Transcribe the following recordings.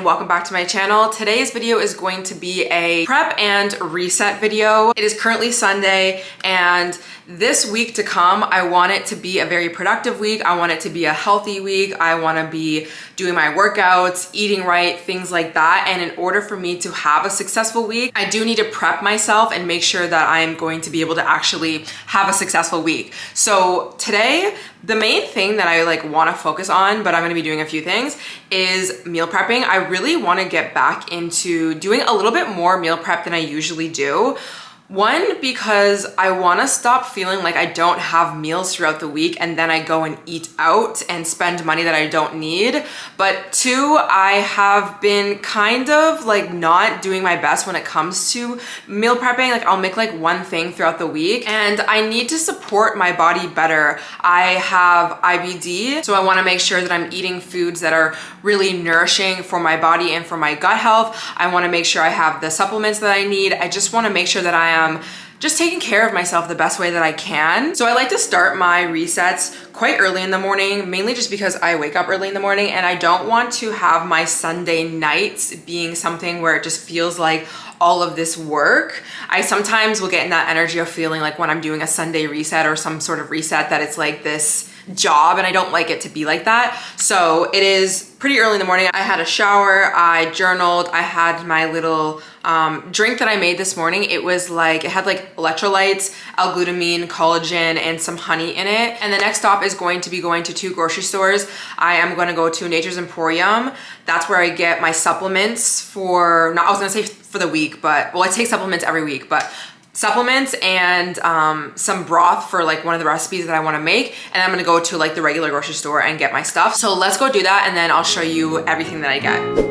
and welcome back to my channel. Today's video is going to be a prep and reset video. It is currently Sunday, and this week to come, I want it to be a very productive week. I want it to be a healthy week. I want to be doing my workouts, eating right, things like that. And in order for me to have a successful week, I do need to prep myself and make sure that I am going to be able to actually have a successful week. So today, the main thing that I want to focus on, but I'm going to be doing a few things, is meal prepping. I really want to get back into doing a little bit more meal prep than I usually do. One, because I want to stop feeling like I don't have meals throughout the week and then I go and eat out and spend money that I don't need. But two, I have been kind of not doing my best when it comes to meal prepping. I'll make one thing throughout the week, and I need to support my body better. I have IBD, so I want to make sure that I'm eating foods that are really nourishing for my body and for my gut health. I want to make sure I have the supplements that I need. I just want to make sure that I am just taking care of myself the best way that I can. So I like to start my resets quite early in the morning, mainly just because I wake up early in the morning and I don't want to have my Sunday nights being something where it just feels like all of this work. I sometimes will get in that energy of feeling like when I'm doing a Sunday reset or some sort of reset that it's like this job, and I don't like it to be like that. So it is pretty early in the morning. I had a shower, I journaled, I had my little drink that I made this morning. It was it had electrolytes, L-glutamine, collagen, and some honey in it. And the next stop is going to be going to 2 grocery stores. I am going to go to Nature's Emporium. That's where I get my supplements for, I was gonna say for the week, but well, I take supplements every week, but supplements and some broth for one of the recipes that I want to make. And I'm gonna go to the regular grocery store and get my stuff. So let's go do that, and then I'll show you everything that I get.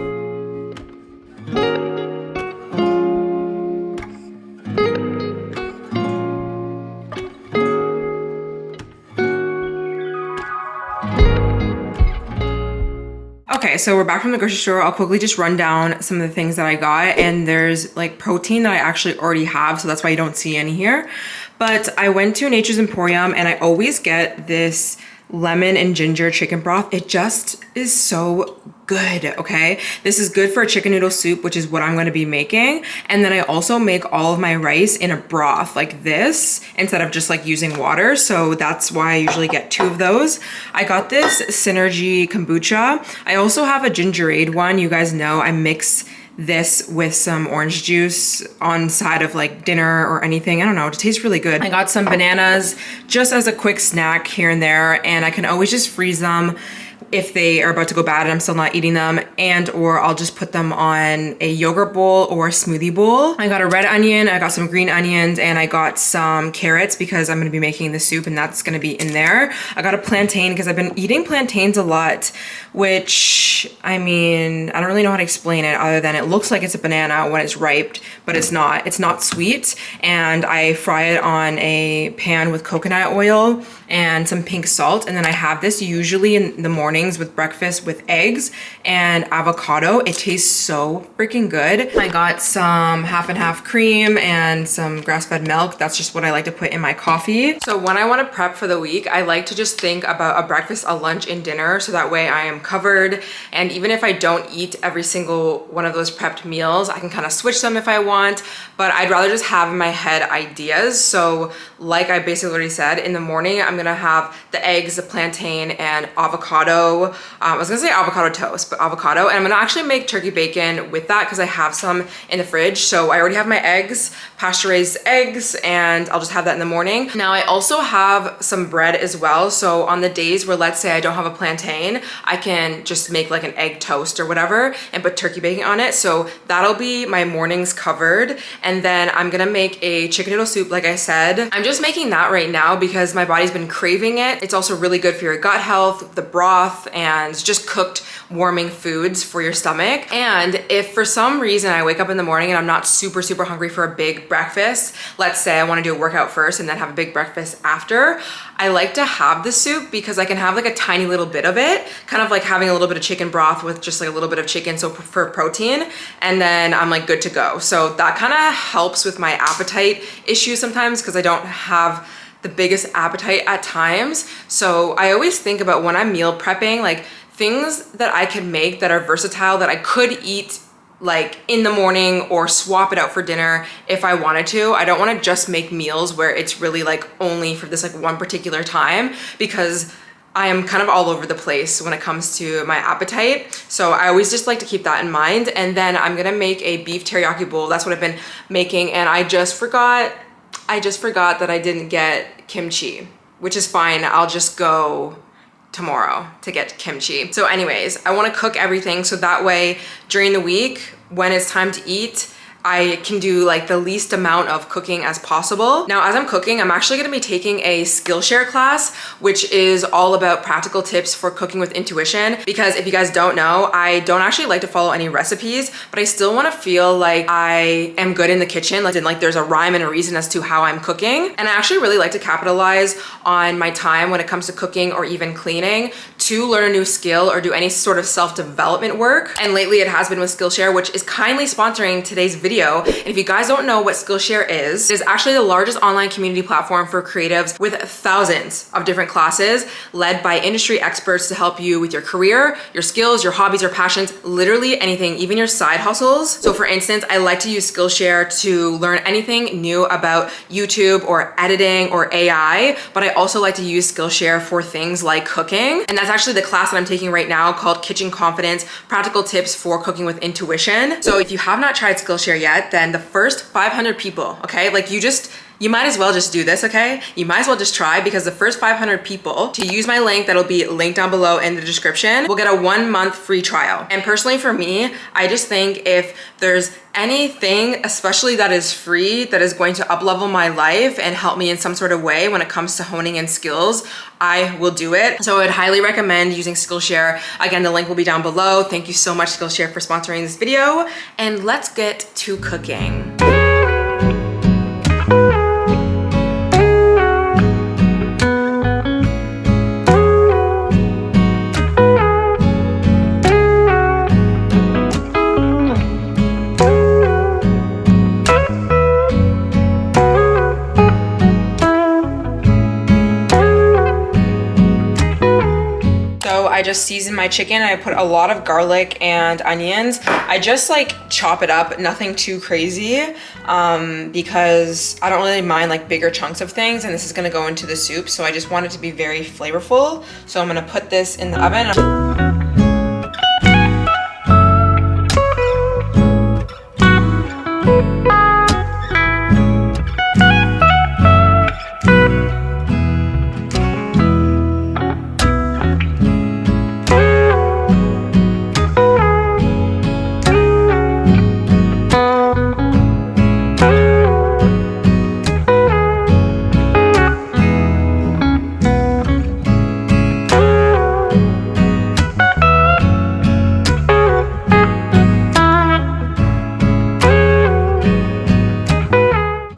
Okay, so we're back from the grocery store. I'll quickly just run down some of the things that I got, and there's protein that I actually already have, so that's why you don't see any here. But I went to Nature's Emporium and I always get this lemon and ginger chicken broth. It just is so good, okay? This is good for a chicken noodle soup, which is what I'm gonna be making. And then I also make all of my rice in a broth like this instead of just using water. So that's why I usually get 2 of those. I got this Synergy kombucha. I also have a Gingerade one. You guys know I mix this with some orange juice on side of dinner or anything. I don't know, it tastes really good. I got some bananas just as a quick snack here and there, and I can always just freeze them if they are about to go bad and I'm still not eating them, and or I'll just put them on a yogurt bowl or a smoothie bowl. I got a red onion, I got some green onions, and I got some carrots because I'm gonna be making the soup and that's gonna be in there. I got a plantain because I've been eating plantains a lot, which, I mean, I don't really know how to explain it other than it looks like it's a banana when it's ripe, but it's not. It's not sweet, and I fry it on a pan with coconut oil and some pink salt, and then I have this usually in the mornings with breakfast with eggs and avocado. It tastes so freaking good. I got some half and half cream and some grass-fed milk. That's just what I like to put in my coffee. So when I want to prep for the week, I like to just think about a breakfast, a lunch, and dinner, so that way I am covered. And even if I don't eat every single one of those prepped meals, I can kind of switch them if I want, but I'd rather just have in my head ideas. So like I basically already said, in the morning, I'm gonna have the eggs, the plantain, and avocado. I was gonna say avocado toast, but avocado. And I'm gonna actually make turkey bacon with that because I have some in the fridge. So I already have my eggs, pasture-raised eggs, and I'll just have that in the morning. Now I also have some bread as well. So on the days where, let's say I don't have a plantain, I can just make an egg toast or whatever and put turkey bacon on it. So that'll be my mornings covered. And then I'm gonna make a chicken noodle soup, like I said. I'm just making that right now because my body's been craving it. It's also really good for your gut health, the broth, and just cooked warming foods for your stomach. And if for some reason I wake up in the morning and I'm not super hungry for a big breakfast, let's say I want to do a workout first and then have a big breakfast after, I like to have the soup because I can have a tiny little bit of it, kind of having a little bit of chicken broth with just a little bit of chicken, so for protein, and then I'm good to go. So that kind of helps with my appetite issues sometimes because I don't have the biggest appetite at times. So I always think about when I'm meal prepping, things that I can make that are versatile that I could eat like in the morning or swap it out for dinner if I wanted to. I don't want to just make meals where it's really like only for this like one particular time, because I am kind of all over the place when it comes to my appetite. So I always just like to keep that in mind. And then I'm gonna make a beef teriyaki bowl. That's what I've been making. And I just forgot that I didn't get kimchi, which is fine. I'll just go tomorrow to get kimchi. So anyways, I want to cook everything so that way during the week when it's time to eat, I can do like the least amount of cooking as possible. Now, as I'm cooking, I'm actually gonna be taking a Skillshare class, which is all about practical tips for cooking with intuition. Because if you guys don't know, I don't actually like to follow any recipes, but I still wanna feel like I am good in the kitchen, like there's a rhyme and a reason as to how I'm cooking. And I actually really like to capitalize on my time when it comes to cooking or even cleaning to learn a new skill or do any sort of self-development work. And lately it has been with Skillshare, which is kindly sponsoring today's video. And if you guys don't know what Skillshare is, it's actually the largest online community platform for creatives with thousands of different classes led by industry experts to help you with your career, your skills, your hobbies, your passions, literally anything, even your side hustles. So for instance, I like to use Skillshare to learn anything new about YouTube or editing or AI, but I also like to use Skillshare for things like cooking. And that's actually the class that I'm taking right now called Kitchen Confidence, Practical Tips for Cooking with Intuition. So if you have not tried Skillshare yet, then the first 500 people, okay, like you might as well just do this, okay? You might as well just try, because the first 500 people to use my link that'll be linked down below in the description will get a 1-month free trial. And personally for me, I just think if there's anything, especially that is free, that is going to uplevel my life and help me in some sort of way when it comes to honing in skills, I will do it. So I would highly recommend using Skillshare. Again, the link will be down below. Thank you so much, Skillshare, for sponsoring this video. And let's get to cooking. I just seasoned my chicken. I put a lot of garlic and onions. I just like chop it up, nothing too crazy, because I don't really mind like bigger chunks of things, and this is gonna go into the soup, so I just want it to be very flavorful. So I'm gonna put this in the oven.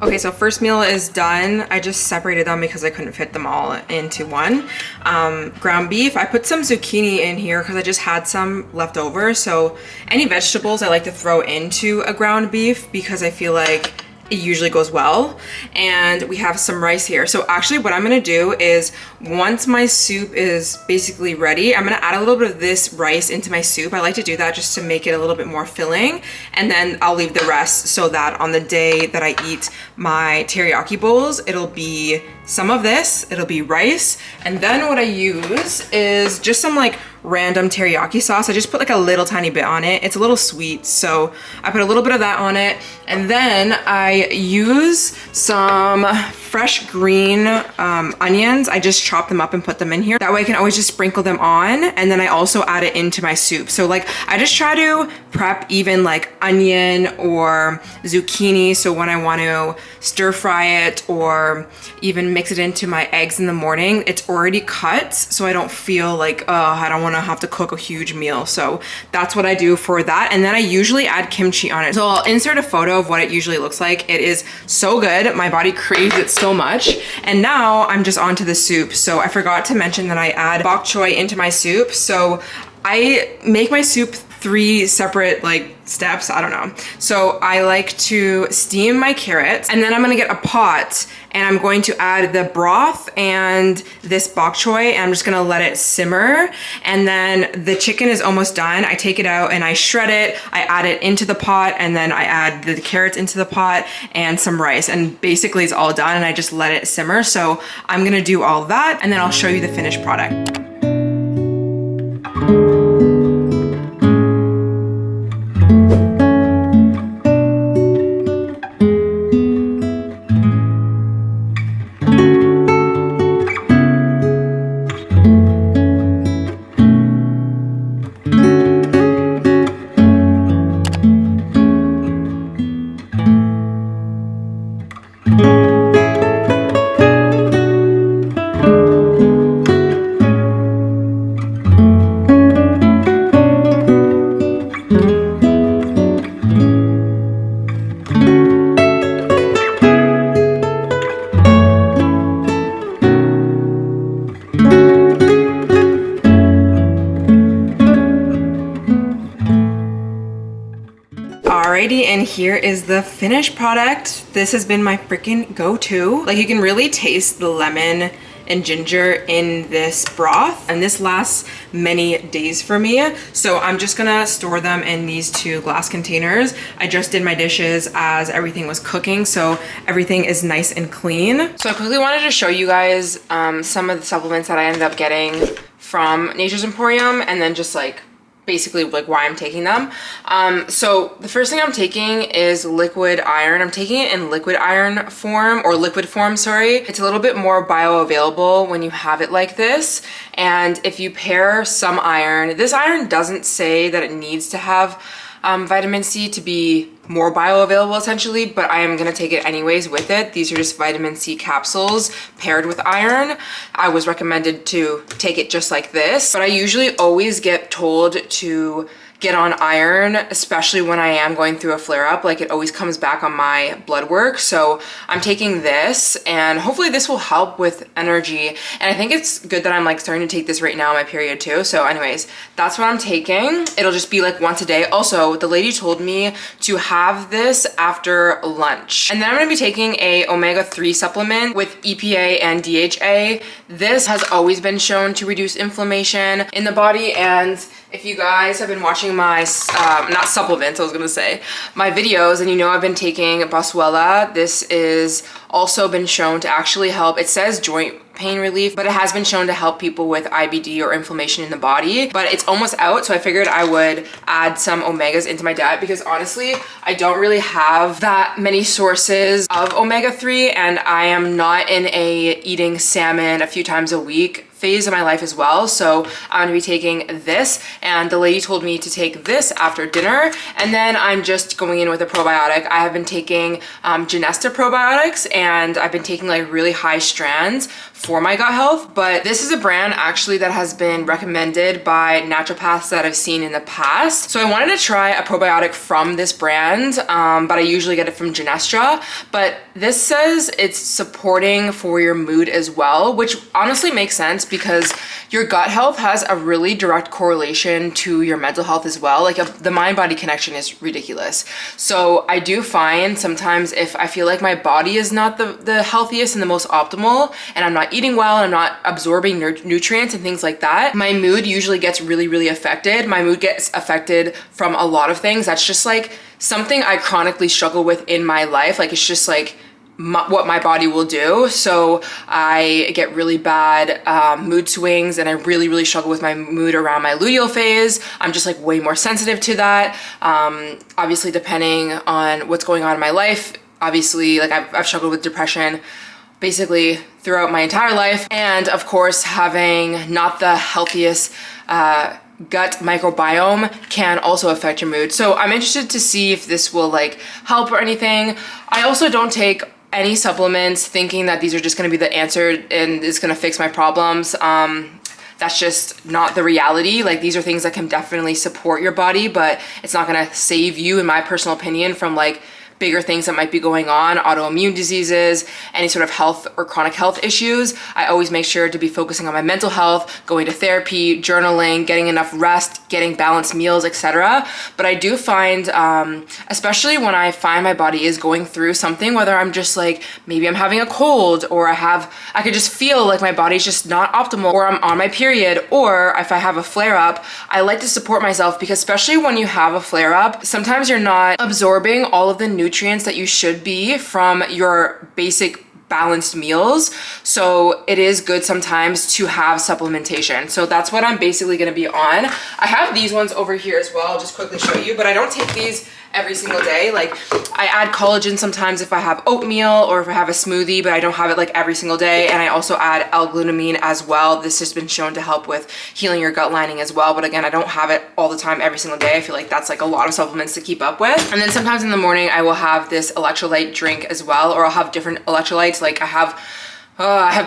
Okay, so first meal is done. I just separated them because I couldn't fit them all into one. Ground beef, I put some zucchini in here because I just had some left over. So any vegetables I like to throw into a ground beef because I feel like it usually goes well. And we have some rice here. So actually what I'm gonna do is once my soup is basically ready, I'm gonna add a little bit of this rice into my soup. I like to do that just to make it a little bit more filling. And then I'll leave the rest so that on the day that I eat my teriyaki bowls, it'll be some of this, it'll be rice. And then what I use is just some like random teriyaki sauce. I just put like a little tiny bit on it. It's a little sweet, so I put a little bit of that on it. And then I use some fresh green onions. I just chop them up and put them in here. That way I can always just sprinkle them on, and then I also add it into my soup. So like I just try to prep even like onion or zucchini, so when I want to stir fry it or even mix it into my eggs in the morning, it's already cut, so I don't feel like, oh, I don't want to have to cook a huge meal. So that's what I do for that. And then I usually add kimchi on it. So I'll insert a photo of what it usually looks like. It is so good. My body craves it so much. And now I'm just onto the soup. So I forgot to mention that I add bok choy into my soup. So I make my soup 3 separate like steps, I don't know. So I like to steam my carrots, and then I'm gonna get a pot and I'm going to add the broth and this bok choy, and I'm just gonna let it simmer. And then the chicken is almost done. I take it out and I shred it, I add it into the pot, and then I add the carrots into the pot and some rice, and basically it's all done, and I just let it simmer. So I'm gonna do all that, and then I'll show you the finished product. Alrighty, and here is the finished product. This has been my freaking go-to. Like, you can really taste the lemon and ginger in this broth, and this lasts many days for me. So I'm just gonna store them in these 2 glass containers. I just did my dishes as everything was cooking, so everything is nice and clean. So I quickly wanted to show you guys some of the supplements that I ended up getting from Nature's Emporium, and then just like basically like why I'm taking them. So the first thing I'm taking is liquid iron. I'm taking it in liquid iron form, or liquid form, sorry. It's a little bit more bioavailable when you have it like this. And if you pair some iron, this iron doesn't say that it needs to have vitamin C to be more bioavailable essentially, but I am gonna take it anyways with it. These are just vitamin C capsules paired with iron. I was recommended to take it just like this, but I usually always get told to get on iron, especially when I am going through a flare-up. Like, it always comes back on my blood work. So I'm taking this, and hopefully this will help with energy. And I think it's good that I'm like starting to take this right now on my period too. So anyways, that's what I'm taking. It'll just be like once a day. Also, the lady told me to have this after lunch. And then I'm gonna be taking a omega-3 supplement with EPA and DHA. This has always been shown to reduce inflammation in the body, and if you guys have been watching my, not supplements, I was gonna say, my videos, and you know I've been taking Boswellia. This is also been shown to actually help. It says joint pain relief, but it has been shown to help people with IBD or inflammation in the body. But it's almost out, so I figured I would add some omegas into my diet, because honestly, I don't really have that many sources of omega-3, and I am not in a eating salmon a few times a week phase of my life as well. So I'm gonna be taking this, and the lady told me to take this after dinner, and then I'm just going in with a probiotic. I have been taking Genesta probiotics, and I've been taking like really high strands for my gut health. But this is a brand actually that has been recommended by naturopaths that I've seen in the past. So I wanted to try a probiotic from this brand, but I usually get it from Genestra. But this says it's supporting for your mood as well, which honestly makes sense, because your gut health has a really direct correlation to your mental health as well. Like, the mind-body connection is ridiculous. So I do find sometimes if I feel like my body is not the healthiest and the most optimal, and I'm not eating well, and I'm not absorbing nutrients and things like that, my mood usually gets really, really affected. My mood gets affected from a lot of things. That's just like something I chronically struggle with in my life. Like, it's just like what my body will do. So I get really bad mood swings, and I really, really struggle with my mood around my luteal phase. I'm just like way more sensitive to that. Obviously, depending on what's going on in my life, obviously, like I've struggled with depression basically throughout my entire life. And of course, having not the healthiest gut microbiome can also affect your mood. So I'm interested to see if this will like help or anything. I also don't take any supplements thinking that these are just going to be the answer and it's going to fix my problems. That's just not the reality. Like, these are things that can definitely support your body, but it's not going to save you, in my personal opinion, from like bigger things that might be going on, autoimmune diseases, any sort of health or chronic health issues, I always make sure to be focusing on my mental health, going to therapy, journaling, getting enough rest, getting balanced meals, etc. But I do find, especially when I find my body is going through something, whether I'm just like, maybe I'm having a cold, or I could just feel like my body's just not optimal, or I'm on my period, or if I have a flare up, I like to support myself, because especially when you have a flare up, sometimes you're not absorbing all of the nutrients that you should be from your basic balanced meals. So it is good sometimes to have supplementation. So that's what I'm basically going to be on. I have these ones over here as well. I'll just quickly show you, but I don't take these every single day. Like, I add collagen sometimes if I have oatmeal or if I have a smoothie, but I don't have it like every single day. And I also add L-glutamine as well. This has been shown to help with healing your gut lining as well. But again, I don't have it all the time every single day. I feel like that's like a lot of supplements to keep up with. And then sometimes in the morning, I will have this electrolyte drink as well, or I'll have different electrolytes. Like I have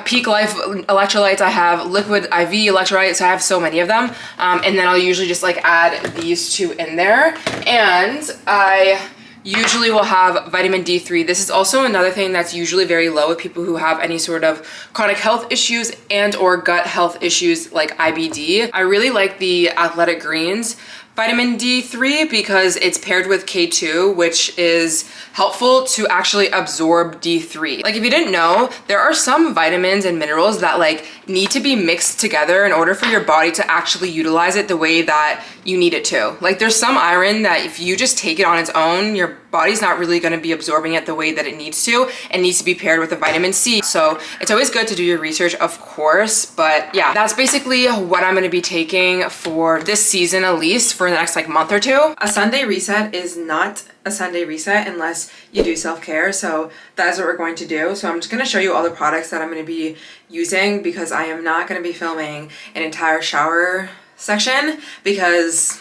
Peak Life electrolytes, I have Liquid IV electrolytes, I have so many of them. And then I'll usually just like add these two in there. And I usually will have vitamin D3. This is also another thing that's usually very low with people who have any sort of chronic health issues and or gut health issues like IBD. I really like the Athletic Greens vitamin D3 because it's paired with K2, which is helpful to actually absorb D3. Like, if you didn't know, there are some vitamins and minerals that like need to be mixed together in order for your body to actually utilize it the way that you need it to. Like, there's some iron that if you just take it on its own, your body's not really going to be absorbing it the way that it needs to. It needs to be paired with a vitamin C. So it's always good to do your research, of course. But yeah, that's basically what I'm going to be taking for this season, at least for the next like month or two. A Sunday reset is not a Sunday reset unless you do self-care. So that is what we're going to do. So I'm just going to show you all the products that I'm going to be using, because I am not going to be filming an entire shower section, because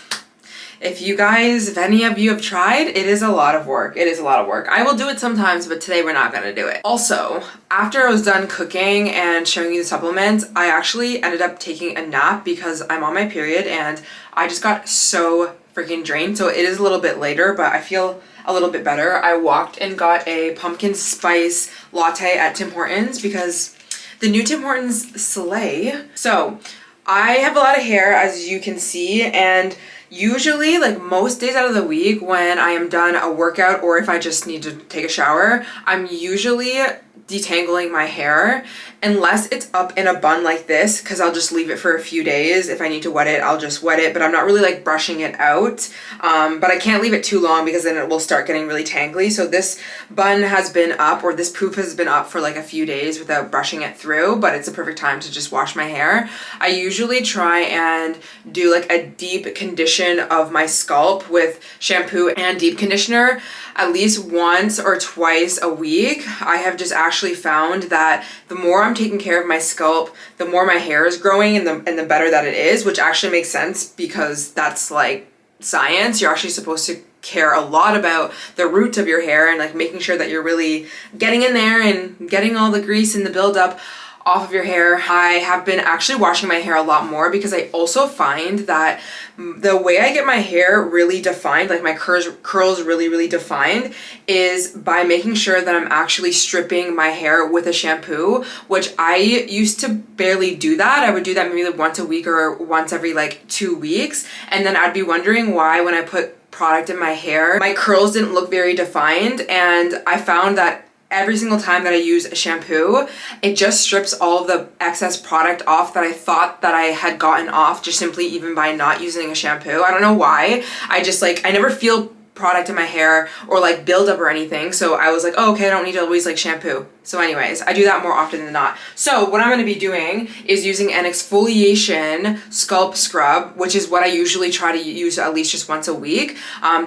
if any of you have tried, it is a lot of work. It is a lot of work. I will do it sometimes, but today we're not gonna do it. Also, after I was done cooking and showing you the supplements, I actually ended up taking a nap because I'm on my period and I just got so freaking drained. So it is a little bit later, but I feel a little bit better. I walked and got a pumpkin spice latte at Tim Hortons because the new Tim Hortons slay. So I have a lot of hair, as you can see, and usually, like most days out of the week when I am done a workout or if I just need to take a shower, I'm usually detangling my hair, unless it's up in a bun like this, because I'll just leave it for a few days. If I need to wet it, I'll just wet it, but I'm not really like brushing it out. But I can't leave it too long because then it will start getting really tangly. So this bun has been up, or this poof has been up for like a few days without brushing it through, but it's a perfect time to just wash my hair. I usually try and do like a deep condition of my scalp with shampoo and deep conditioner at least once or twice a week. I have just actually found that the more I'm taking care of my scalp, the more my hair is growing and the better that it is, which actually makes sense because that's like science. You're actually supposed to care a lot about the roots of your hair and like making sure that you're really getting in there and getting all the grease and the buildup off of your hair. I have been actually washing my hair a lot more because I also find that the way I get my hair really defined, like my curls really defined, is by making sure that I'm actually stripping my hair with a shampoo, which I used to barely do that. I would do that maybe like once a week or once every like 2 weeks, and then I'd be wondering why when I put product in my hair, my curls didn't look very defined. And I found that every single time that I use a shampoo, it just strips all of the excess product off that I thought that I had gotten off just simply even by not using a shampoo. I don't know why. I just like, I never feel product in my hair or like buildup or anything. So I was like, oh, okay, I don't need to always like shampoo. So anyways, I do that more often than not. So what I'm going to be doing is using an exfoliation scalp scrub, which is what I usually try to use at least just once a week.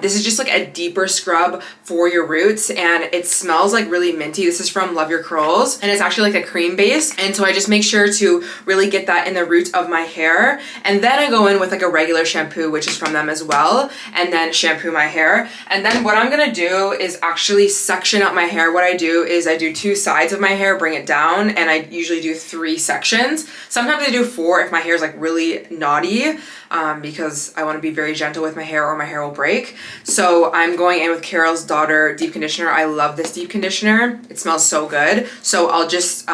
This is just like a deeper scrub for your roots, and it smells like really minty. This is from Love Your Curls, and it's actually like a cream base. And so I just make sure to really get that in the roots of my hair. And then I go in with like a regular shampoo, which is from them as well, and then shampoo my hair. And then what I'm going to do is actually section up my hair. What I do is I do 2 sides of my hair, bring it down, and I usually do 3 sections. Sometimes I do 4 if my hair is like really knotty. because I want to be very gentle with my hair or my hair will break. So I'm going in with Carol's Daughter deep conditioner. I love this deep conditioner. It smells so good. So I'll just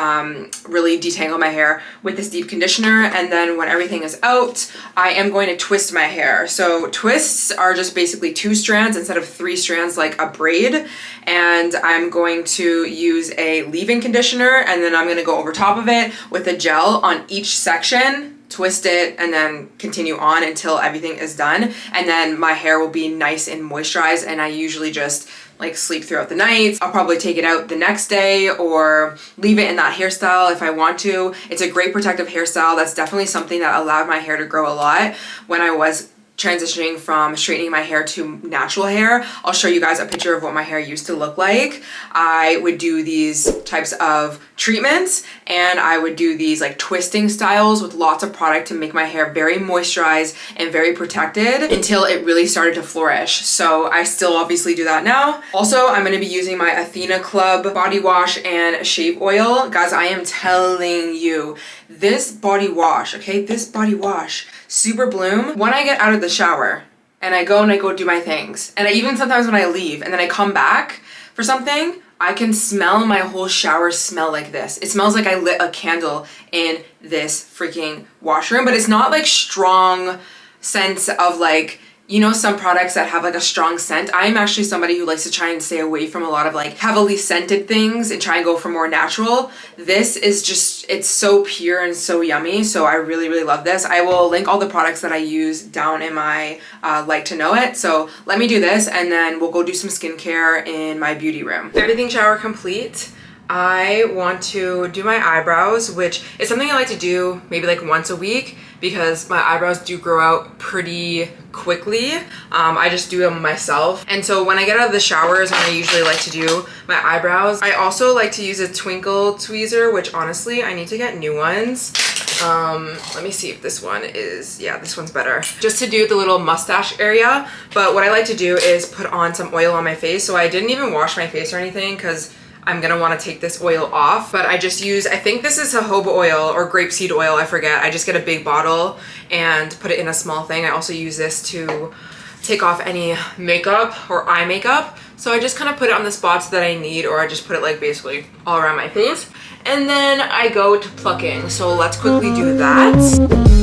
really detangle my hair with this deep conditioner, and then when everything is out, I am going to twist my hair. So twists are just basically 2 strands instead of 3 strands like a braid, and I'm going to use a leave-in conditioner, and then I'm going to go over top of it with a gel on each section, twist it, and then continue on until everything is done. And then my hair will be nice and moisturized, and I usually just like sleep throughout the night. I'll probably take it out the next day or leave it in that hairstyle if I want to. It's a great protective hairstyle. That's definitely something that allowed my hair to grow a lot when I was transitioning from straightening my hair to natural hair. I'll show you guys a picture of what my hair used to look like. I would do these types of treatments, and I would do these like twisting styles with lots of product to make my hair very moisturized and very protected until it really started to flourish. So I still obviously do that now. Also, I'm going to be using my Athena Club body wash and shave oil. Guys, I am telling you, this body wash, okay, this body wash, Super Bloom, when I get out of the shower and I go do my things, and even sometimes when I leave and then I come back for something, I can smell my whole shower smell like this. It smells like I lit a candle in this freaking washroom, but it's not like strong sense of like, you know, some products that have like a strong scent. I'm actually somebody who likes to try and stay away from a lot of like heavily scented things and try and go for more natural. This is just, it's so pure and so yummy. So I really, really love this. I will link all the products that I use down in my like to know it. So let me do this, and then we'll go do some skincare in my beauty room. Everything shower complete. I want to do my eyebrows, which is something I like to do maybe like once a week because my eyebrows do grow out pretty quickly. I just do them myself. And so when I get out of the shower is when I usually like to do my eyebrows. I also like to use a twinkle tweezer, which honestly, I need to get new ones. Let me see if this one is, yeah, this one's better. Just to do the little mustache area. But what I like to do is put on some oil on my face. So I didn't even wash my face or anything because I'm gonna wanna take this oil off, but I just use, I think this is jojoba oil or grapeseed oil, I forget. I just get a big bottle and put it in a small thing. I also use this to take off any makeup or eye makeup. So I just kind of put it on the spots that I need, or I just put it like basically all around my face. And then I go to plucking. So let's quickly do that.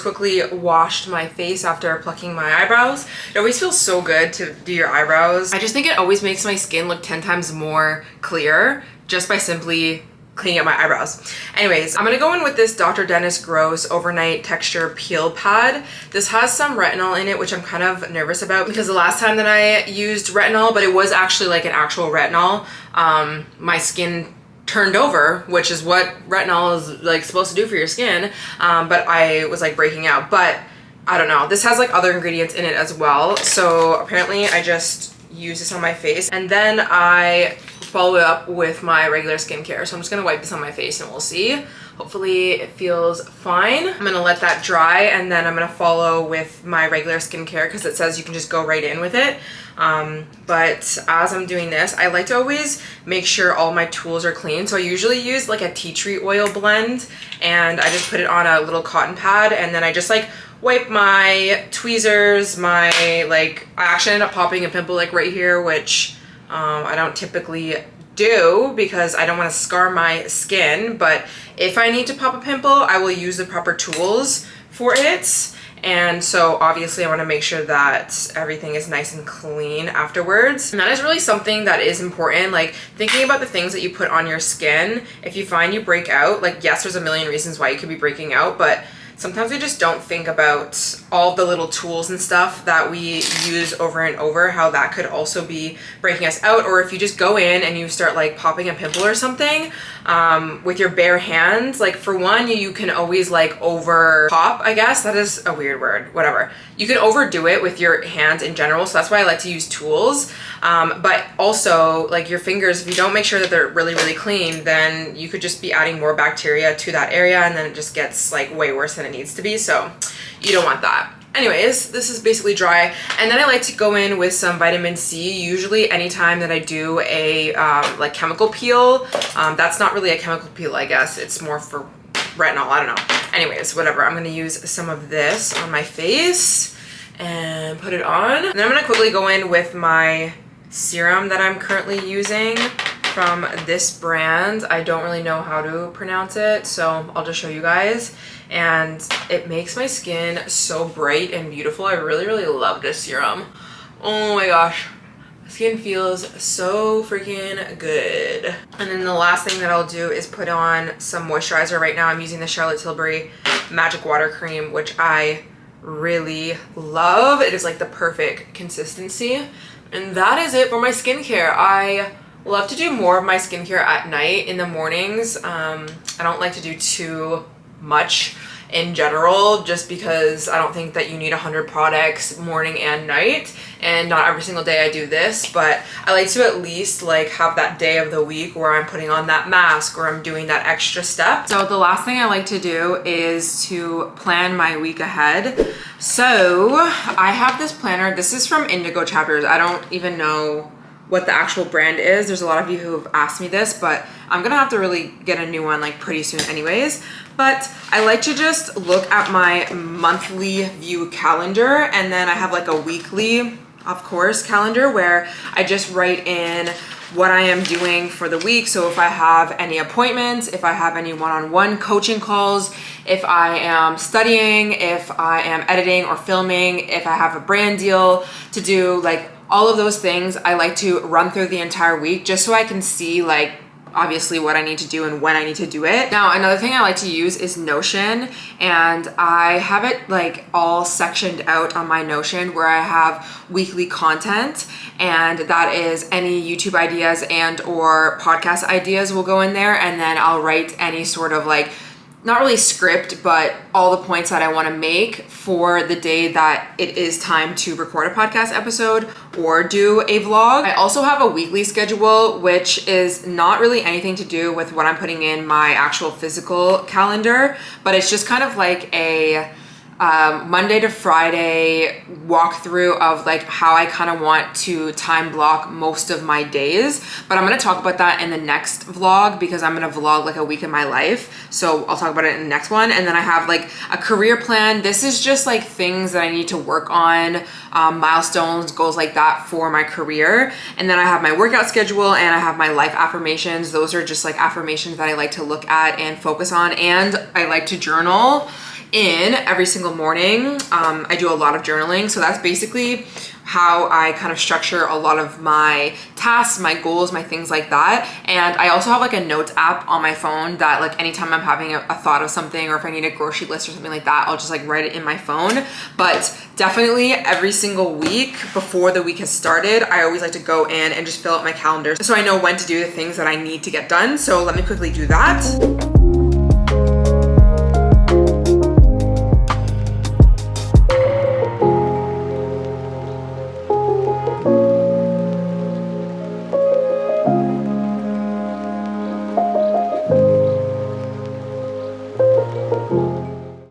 Quickly washed my face after plucking my eyebrows. It always feels so good to do your eyebrows. I just think it always makes my skin look 10 times more clear just by simply cleaning up my eyebrows. Anyways, I'm gonna go in with this Dr. Dennis Gross Overnight Texture Peel Pad. This has some retinol in it, which I'm kind of nervous about because the last time that I used retinol, but it was actually like an actual retinol, my skin turned over, which is what retinol is like supposed to do for your skin, but I was like breaking out. But I don't know, this has like other ingredients in it as well, so apparently I just use this on my face and then I follow it up with my regular skincare. So I'm just gonna wipe this on my face and we'll see. Hopefully it feels fine. I'm gonna let that dry and then I'm gonna follow with my regular skincare because it says you can just go right in with it. But as I'm doing this, I like to always make sure all my tools are clean. So I usually use like a tea tree oil blend and I just put it on a little cotton pad and then I just like wipe my tweezers, my like, I actually ended up popping a pimple like right here, which I don't typically do because I don't want to scar my skin, but if I need to pop a pimple, I will use the proper tools for it. And so obviously I want to make sure that everything is nice and clean afterwards. And that is really something that is important, like thinking about the things that you put on your skin. If you find you break out, like yes, there's a million reasons why you could be breaking out, but sometimes we just don't think about all the little tools and stuff that we use over and over, how that could also be breaking us out. Or if you just go in and you start like popping a pimple or something with your bare hands, like for one, you can always like over pop, I guess. That is a weird word, whatever. You can overdo it with your hands in general. So that's why I like to use tools. But also like your fingers, if you don't make sure that they're really, really clean, then you could just be adding more bacteria to that area, and then it just gets like way worse than it needs to be. So you don't want that. Anyways, this is basically dry. And then I like to go in with some vitamin C, usually anytime that I do a like chemical peel. That's not really a chemical peel, I guess. It's more for retinol, I don't know. Anyways, whatever. I'm gonna use some of this on my face and put it on. And then I'm gonna quickly go in with my serum that I'm currently using from this brand. I don't really know how to pronounce it, so I'll just show you guys. And it makes my skin so bright and beautiful. I really, really love this serum. Oh my gosh. Skin feels so freaking good. And then the last thing that I'll do is put on some moisturizer. Right now I'm using the Charlotte Tilbury Magic Water Cream, which I really love. It is like the perfect consistency. And that is it for my skincare. I love to do more of my skincare at night. In the mornings, I don't like to do too much in general, just because I don't think that you need 100 products morning and night, and not every single day I do this, but I like to at least like have that day of the week where I'm putting on that mask or I'm doing that extra step. So the last thing I like to do is to plan my week ahead. So I have this planner. This is from Indigo Chapters. I don't even know what the actual brand is. There's a lot of you who have asked me this, but I'm gonna have to really get a new one like pretty soon anyways. But I like to just look at my monthly view calendar, and then I have like a weekly, of course, calendar where I just write in what I am doing for the week. So if I have any appointments, if I have any one-on-one coaching calls, if I am studying, if I am editing or filming, if I have a brand deal to do, like all of those things, I like to run through the entire week just so I can see like obviously what I need to do and when I need to do it. Now, another thing I like to use is Notion, and I have it like all sectioned out on my Notion where I have weekly content, and that is any YouTube ideas and or podcast ideas will go in there, and then I'll write any sort of like, not really script, but all the points that I want to make for the day that it is time to record a podcast episode or do a vlog. I also have a weekly schedule, which is not really anything to do with what I'm putting in my actual physical calendar, but it's just kind of like a Monday to Friday walkthrough of like how I kind of want to time block most of my days. But I'm going to talk about that in the next vlog, because I'm going to vlog like a week in my life. So I'll talk about it in the next one. And then I have like a career plan. This is just like things that I need to work on, milestones, goals like that for my career. And then I have my workout schedule, and I have my life affirmations. Those are just like affirmations that I like to look at and focus on. And I like to journal in every single morning. I do a lot of journaling, so that's basically how I kind of structure a lot of my tasks, my goals, my things like that. And I also have like a notes app on my phone that like anytime I'm having a thought of something, or if I need a grocery list or something like that, I'll just like write it in my phone. But definitely every single week before the week has started, I always like to go in and just fill out my calendar so I know when to do the things that I need to get done. So let me quickly do that.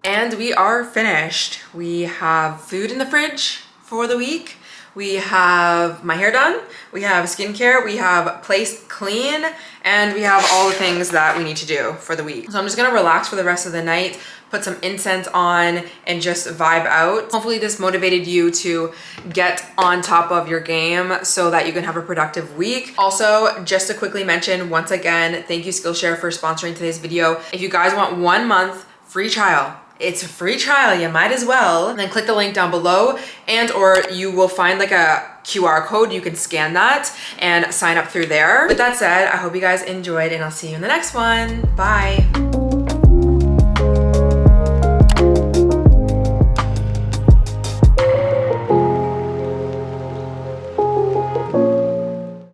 And we are finished. We have food in the fridge for the week. We have my hair done. We have skincare. We have place clean, and we have all the things that we need to do for the week. So I'm just gonna relax for the rest of the night, put some incense on, and just vibe out. Hopefully this motivated you to get on top of your game so that you can have a productive week. Also, just to quickly mention once again, thank you Skillshare for sponsoring today's video. If you guys want 1 month free trial It's a free trial, you might as well. And then click the link down below, and or you will find like a QR code. You can scan that and sign up through there. With that said, I hope you guys enjoyed, and I'll see you in the next one. Bye.